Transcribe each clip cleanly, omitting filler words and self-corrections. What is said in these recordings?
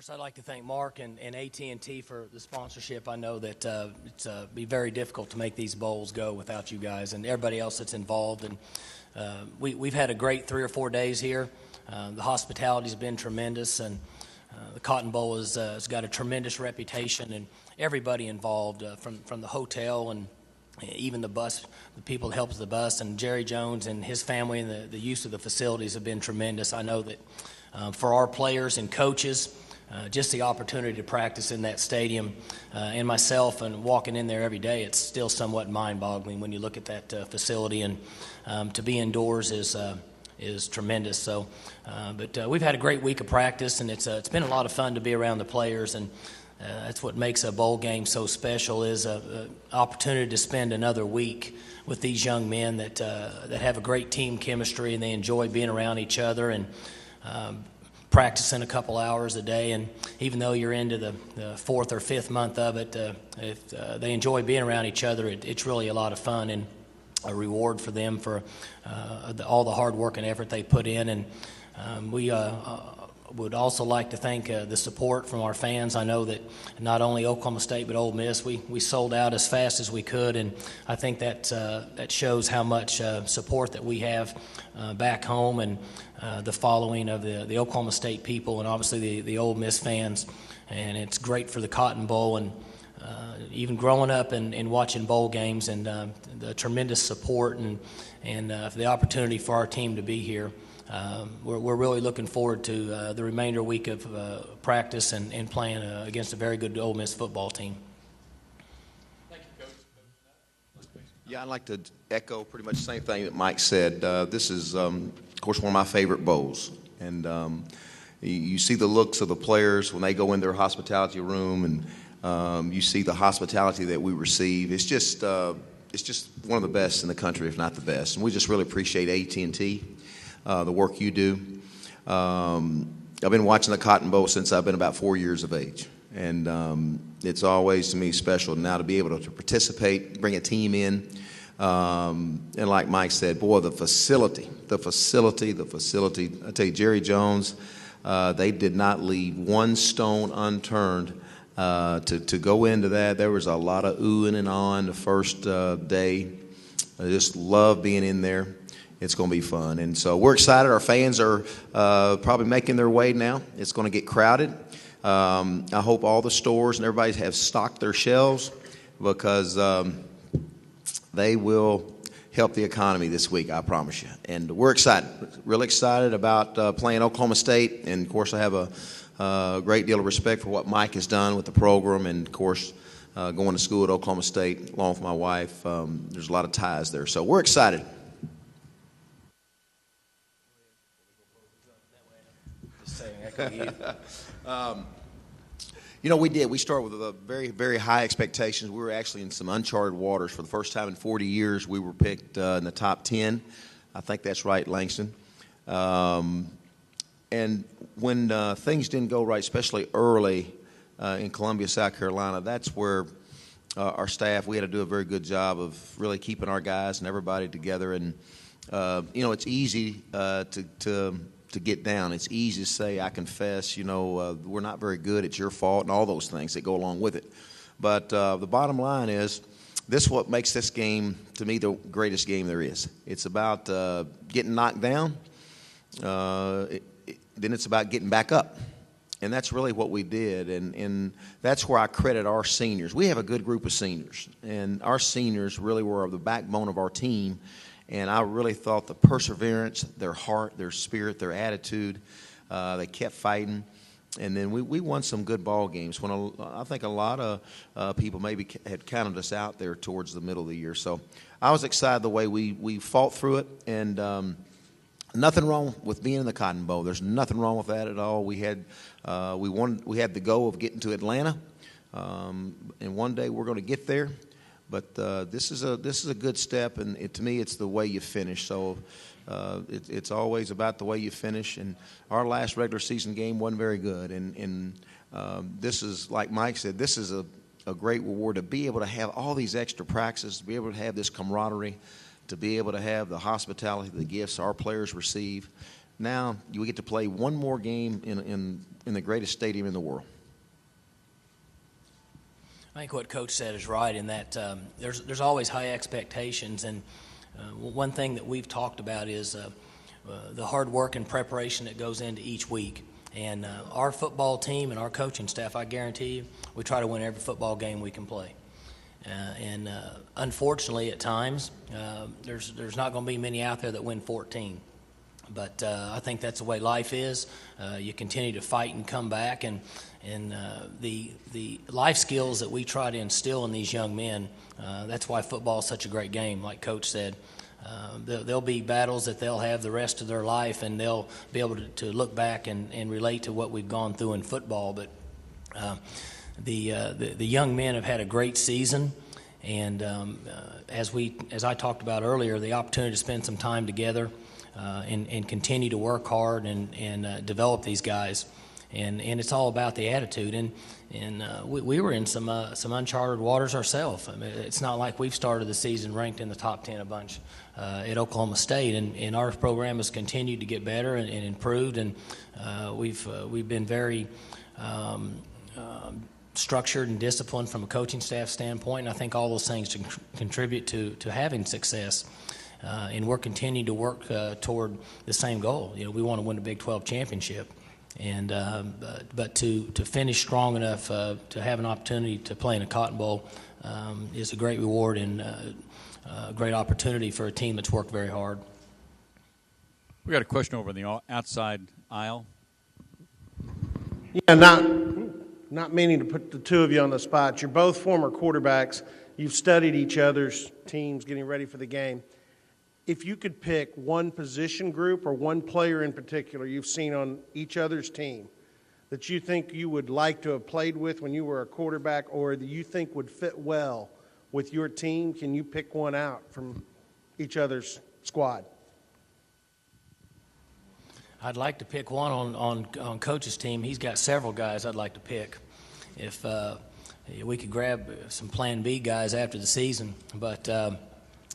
First, I'd like to thank Mark and AT&T for the sponsorship. I know that it's be very difficult to make these bowls go without you guys and everybody else that's involved. And we've had a great 3 or 4 days here. The hospitality's been tremendous, and the Cotton Bowl has got a tremendous reputation, and everybody involved from the hotel and even the bus, the people that helps the bus, and Jerry Jones and his family, and the use of the facilities have been tremendous. I know that for our players and coaches, just the opportunity to practice in that stadium, and myself, and walking in there every day, it's still somewhat mind-boggling when you look at that facility, and to be indoors is tremendous. So, but we've had a great week of practice, and it's been a lot of fun to be around the players, and that's what makes a bowl game so special, is a opportunity to spend another week with these young men that have a great team chemistry, and they enjoy being around each other, and practicing a couple hours a day. And even though you're into the 4th or 5th month of it, if they enjoy being around each other, it's really a lot of fun and a reward for them for all the hard work and effort they put in. And we would also like to thank the support from our fans. I know that not only Oklahoma State but Ole Miss, we sold out as fast as we could, and I think that shows how much support that we have back home, and the following of the Oklahoma State people, and obviously the Ole Miss fans. And it's great for the Cotton Bowl, and even growing up and watching bowl games, and the tremendous support and the opportunity for our team to be here. We're really looking forward to the remainder week of practice and playing against a very good Ole Miss football team. Thank you, Coach. Yeah, I'd like to echo pretty much the same thing that Mike said. This is, of course, one of my favorite bowls. And you see the looks of the players when they go in their hospitality room, and you see the hospitality that we receive. It's just one of the best in the country, if not the best. And we just really appreciate AT&T. The work you do. I've been watching the Cotton Bowl since I've been about 4 years of age, and it's always to me special now to be able to participate, bring a team in, and like Mike said, boy, the facility. I tell you, Jerry Jones, they did not leave one stone unturned to go into that. There was a lot of oohing and ahhing the first day. I just love being in there. It's going to be fun. And so we're excited. Our fans are probably making their way now. It's going to get crowded. I hope all the stores and everybody have stocked their shelves, because they will help the economy this week, I promise you. And we're excited, really excited about playing Oklahoma State. And, of course, I have a great deal of respect for what Mike has done with the program. And, of course, going to school at Oklahoma State along with my wife, there's a lot of ties there. So we're excited. We did. We started with a very, very high expectations. We were actually in some uncharted waters. For the first time in 40 years, we were picked in the top 10. I think that's right, Langston. And when things didn't go right, especially early in Columbia, South Carolina, that's where our staff, we had to do a very good job of really keeping our guys and everybody together. And, it's easy to get down. It's easy to say, I confess, we're not very good, it's your fault, and all those things that go along with it. But the bottom line is, this is what makes this game, to me, the greatest game there is. It's about getting knocked down, then it's about getting back up. And that's really what we did, and that's where I credit our seniors. We have a good group of seniors, and our seniors really were the backbone of our team. And I really thought the perseverance, their heart, their spirit, their attitude, they kept fighting. And then we won some good ball games when I think a lot of people maybe had counted us out there towards the middle of the year. So I was excited the way we fought through it. And nothing wrong with being in the Cotton Bowl. There's nothing wrong with that at all. We had the goal of getting to Atlanta. And one day we're going to get there. But this is a good step, and to me, it's the way you finish. So it's always about the way you finish. And our last regular season game wasn't very good. And this is, like Mike said, this is a great reward to be able to have all these extra practices, to be able to have this camaraderie, to be able to have the hospitality, the gifts our players receive. now you get to play one more game in the greatest stadium in the world. I think what Coach said is right in that there's always high expectations, and one thing that we've talked about is the hard work and preparation that goes into each week. And our football team and our coaching staff, I guarantee you, we try to win every football game we can play. And unfortunately, at times, there's not going to be many out there that win 14. But I think that's the way life is. You continue to fight and come back, and the life skills that we try to instill in these young men, that's why football is such a great game, like Coach said. There'll be battles that they'll have the rest of their life, and they'll be able to look back and relate to what we've gone through in football. But the young men have had a great season, and as I talked about earlier, the opportunity to spend some time together and continue to work hard and develop these guys. And it's all about the attitude. And we were in some uncharted waters ourselves. I mean, it's not like we've started the season ranked in the top 10 a bunch at Oklahoma State. And our program has continued to get better and improved. And we've been very structured and disciplined from a coaching staff standpoint. And I think all those things contribute to having success. And we're continuing to work toward the same goal. You know, we want to win the Big 12 championship. And but to finish strong enough to have an opportunity to play in a Cotton Bowl is a great reward and a great opportunity for a team that's worked very hard. We got a question over in the outside aisle. Yeah, not meaning to put the two of you on the spot. You're both former quarterbacks. You've studied each other's teams getting ready for the game. If you could pick one position group or one player in particular you've seen on each other's team that you think you would like to have played with when you were a quarterback, or that you think would fit well with your team, can you pick one out from each other's squad? I'd like to pick one on Coach's team. He's got several guys I'd like to pick. If we could grab some Plan B guys after the season, but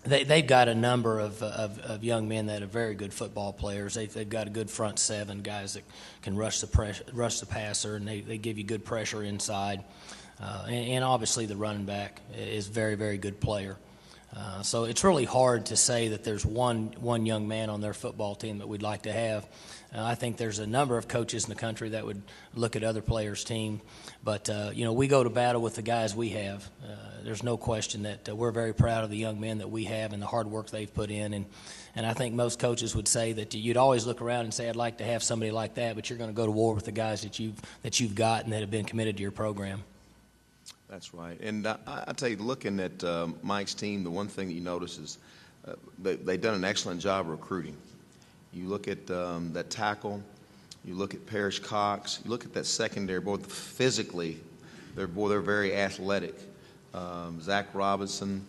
they've got a number of young men that are very good football players. They've got a good front seven, guys that can rush the passer, and they give you good pressure inside. And obviously the running back is a very, very good player. So it's really hard to say that there's one young man on their football team that we'd like to have. I think there's a number of coaches in the country that would look at other players' team. But, we go to battle with the guys we have. There's no question that we're very proud of the young men that we have and the hard work they've put in. And I think most coaches would say that you'd always look around and say, I'd like to have somebody like that, but you're going to go to war with the guys that you've got and that have been committed to your program. That's right. And I tell you, looking at Mike's team, the one thing that you notice is they've done an excellent job of recruiting. You look at that tackle, you look at Parrish Cox, you look at that secondary, both physically, they're very athletic. Zach Robinson,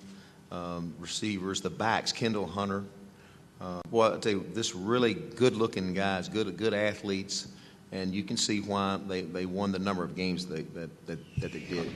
receivers, the backs, Kendall Hunter. Boy, I tell you, this really good-looking guys, good athletes, and you can see why they won the number of games that they did.